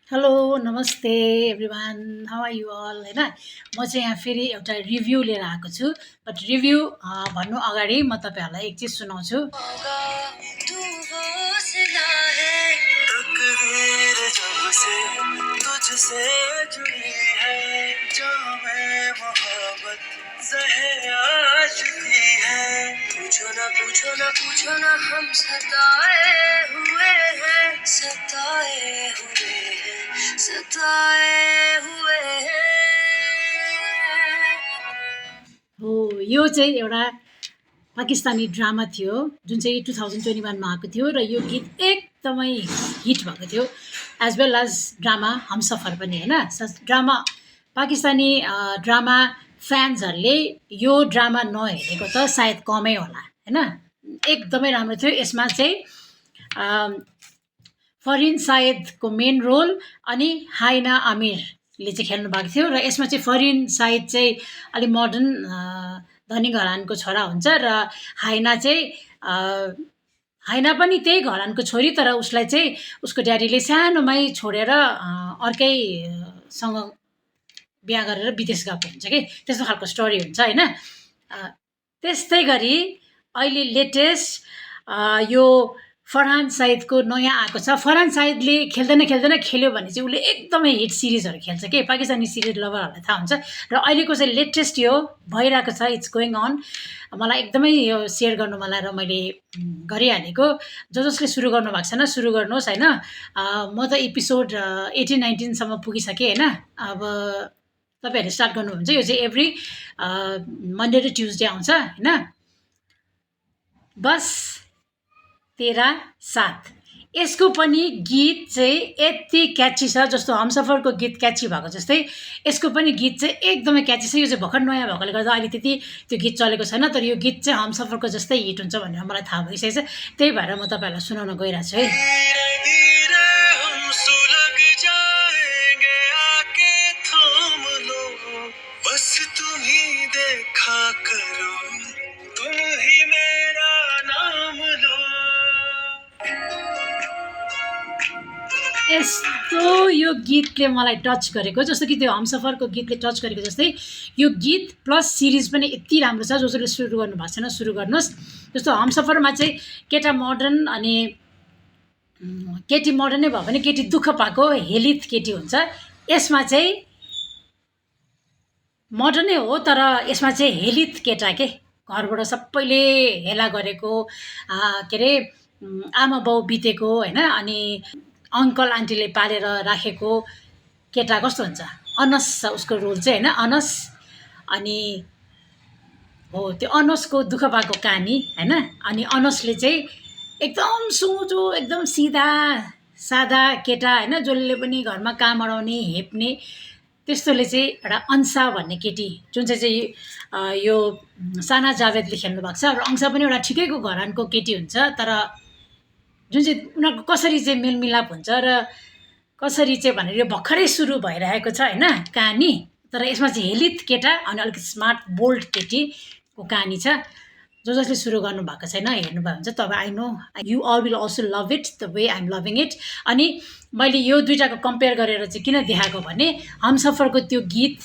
Hello नमस्ते everyone, how are you all होइन। म चाहिँ यहाँ फेरि एउटा रिभ्यू लिएर आएको छु। बट रिभ्यू भन्नु अगाडि म तपाईँहरूलाई एक चिज सुनाउँछु। पूछो ना हम सताए हुए हो। यो चाहिँ एउटा पाकिस्तानी ड्रामा थियो जुन चाहिँ 2021 मा आएको थियो र यो गीत एकदमै हिट भएको थियो, as well as drama Humsafar पनि होइन। ड्रामा पाकिस्तानी ड्रामा फ्यान्सहरूले यो ड्रामा नहेरेको त सायद कमै होला होइन। एकदमै राम्रो थियो। यसमा चाहिँ फरिन साइदको मेन रोल अनि हाइना आमिरले चाहिँ खेल्नु भएको थियो र यसमा चाहिँ फरिन साइद चाहिँ अलिक मोडर्न धनी घरानको छोरा हुन्छ र हाइना चाहिँ हाइना पनि त्यही घरानको छोरी, तर उसलाई चाहिँ उसको ड्याडीले सानोमै छोडेर अर्कैसँग बिहा गरेर विदेश गएको हुन्छ कि, त्यस्तो खालको स्टोरी हुन्छ होइन। त्यस्तै गरी अहिले लेटेस्ट यो फरहान साइदको नयाँ आएको छ। फरहान साइदले खेल्दैन खेल्यो भने चाहिँ उसले एकदमै हिट सिरिजहरू खेल्छ कि, पाकिस्तानी सिरिज लभरहरूलाई थाहा हुन्छ। र अहिलेको चाहिँ लेटेस्ट यो भइरहेको छ, इट्स गोइङ अन। मलाई एकदमै यो सेयर गर्नु मन लागेर मैले गरिहालेको। जसले सुरु गर्नु भएको छैन सुरु गर्नुहोस् होइन। म त एपिसोड 18-19सम्म पुगिसकेँ होइन। अब तपाईँहरूले स्टार्ट गर्नुहुन्छ। यो चाहिँ एभ्री मन्डे र ट्युजडे आउँछ होइन। बस तेरा साथ, यसको पनि गीत चाहिँ यति क्याची छ, जस्तो हमसफरको गीत क्याची भएको जस्तै यसको पनि गीत चाहिँ एकदमै क्याची छ। यो चाहिँ भर्खर नयाँ भएकोले गर्दा अहिले त्यति त्यो गीत चलेको छैन, तर यो गीत चाहिँ हमसफरको जस्तै हिट हुन्छ भनेर मलाई थाहा भइसकेको छ। त्यही भएर म तपाईँहरूलाई सुनाउन गइरहेको छु है। यस्तो यो गीतले मलाई टच गरेको, जस्तो कि त्यो हमसफरको गीतले टच गरेको जस्तै यो गीत प्लस सिरिज पनि यति राम्रो छ। जसले सुरु गर्नु भएको छैन सुरु गर्नुहोस्। जस्तो हमसफरमा चाहिँ केटा मोडर्न अनि केटी मोडर्न नै भयो भने केटी दुःख पाएको हेलित केटी हुन्छ। यसमा चाहिँ मोडर्नै हो तर यसमा चाहिँ हेलित केटा के, घरबाट सबैले हेला गरेको, के अरे आमा बाउ बितेको होइन, अनि अङ्कल आन्टीले पालेर राखेको केटा कस्तो हुन्छ। अनस छ उसको रोल चाहिँ होइन, अनस। अनि हो त्यो अनसको दुःख पाएको कहानी होइन। अनि अनसले चाहिँ एकदम सोझो एकदम सिधा सादा केटा होइन, जसले पनि घरमा काम अराउने हेप्ने, त्यस्तोले चाहिँ एउटा अंशा भन्ने केटी जुन चाहिँ यो साना जावेदले खेल्नु भएको छ। र अंशा पनि एउटा ठिकैको घरानको केटी हुन्छ, तर जुन चाहिँ उनीहरूको कसरी चाहिँ मेलमिलाप हुन्छ र कसरी चाहिँ भनेर यो भर्खरै सुरु भइरहेको छ होइन कहानी। तर यसमा चाहिँ हेलित केटा अनि अलिक स्मार्ट बोल्ड केटीको कहानी छ। जसले सुरु गर्नुभएको छैन हेर्नुभयो भने चाहिँ तपाईँ I know you all will also love it the way I'm loving it. अनि मैले यो दुइटाको कम्पेयर गरेर चाहिँ किन देखाएको भने हमसफरको त्यो गीत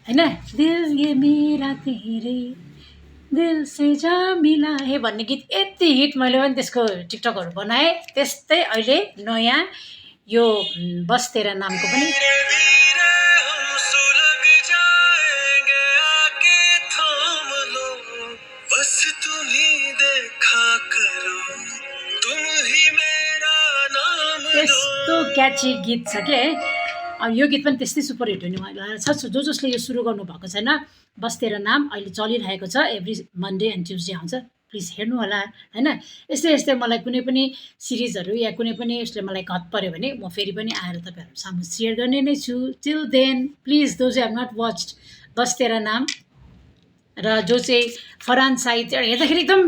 होइन, दिल ये मेरा तेरे दिल से जा मिला है भन्ने गीत यति हिट, मैले पनि त्यसको टिकटकहरू बनाएँ। त्यस्तै अहिले नयाँ यो बस तेरा नामको पनि यस्तो क्याची गीत छ के। अब यो गीत पनि त्यस्तै सुपर हिट हुने मलाई छ। जसले यो सुरु गर्नुभएको छैन, बस तेरा नाम अहिले चलिरहेको छ, एभ्री मन्डे एन्ड ट्युजडे आउँछ, प्लिज हेर्नु होला होइन। यस्तै मलाई कुनै पनि सिरिजहरू या कुनै पनि उसले मलाई घट पऱ्यो भने म फेरि पनि आएर तपाईँहरू सामु सेयर गर्ने नै छु। Till then please those have not watched Bas Tera Naam र जो चाहिँ फरहान साइद हेर्दाखेरि एकदम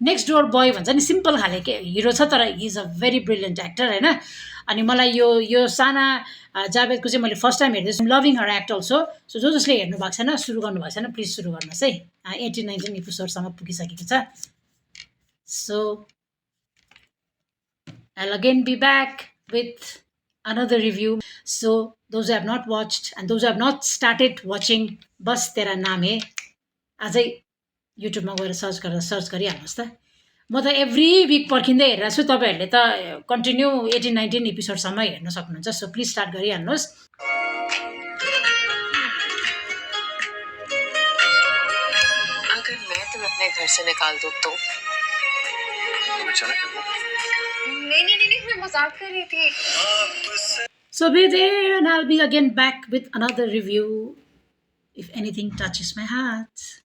नेक्स्ट डोर बोय भन्छ नि, सिम्पल खाले के हिरो छ, तर he is a very brilliant actor होइन। अनि मलाई यो साना जावेदको चाहिँ मैले फर्स्ट टाइम हेर्दैछु, लभिङ हर एक्ट अल्सो। सो जसले हेर्नु भएको छैन सुरु गर्नुभएको छैन प्लिज सुरु गर्नुहोस् है। 18-19 एपिसोडसम्म पुगिसकेको छ। So I'll again be back with another review. So those who have not watched and those who have not started watching बस तेरा नाम है आजै युट्युबमा गएर सर्च गरिहाल्नुहोस् त म त एभ्री विक पर्खिँदै हेरिरहेको छु तपाईँहरूले त कन्टिन्यू 18-19 एपिसोडसम्म हेर्न सक्नुहुन्छ सो प्लिज स्टार्ट गरिहाल्नुहोस् अगर मैं तुम्हें अपने घर से निकाल दूं तो नहीं मैं मजाक कर रही थी So be there and I'll be again back with another review if anything touches my heart.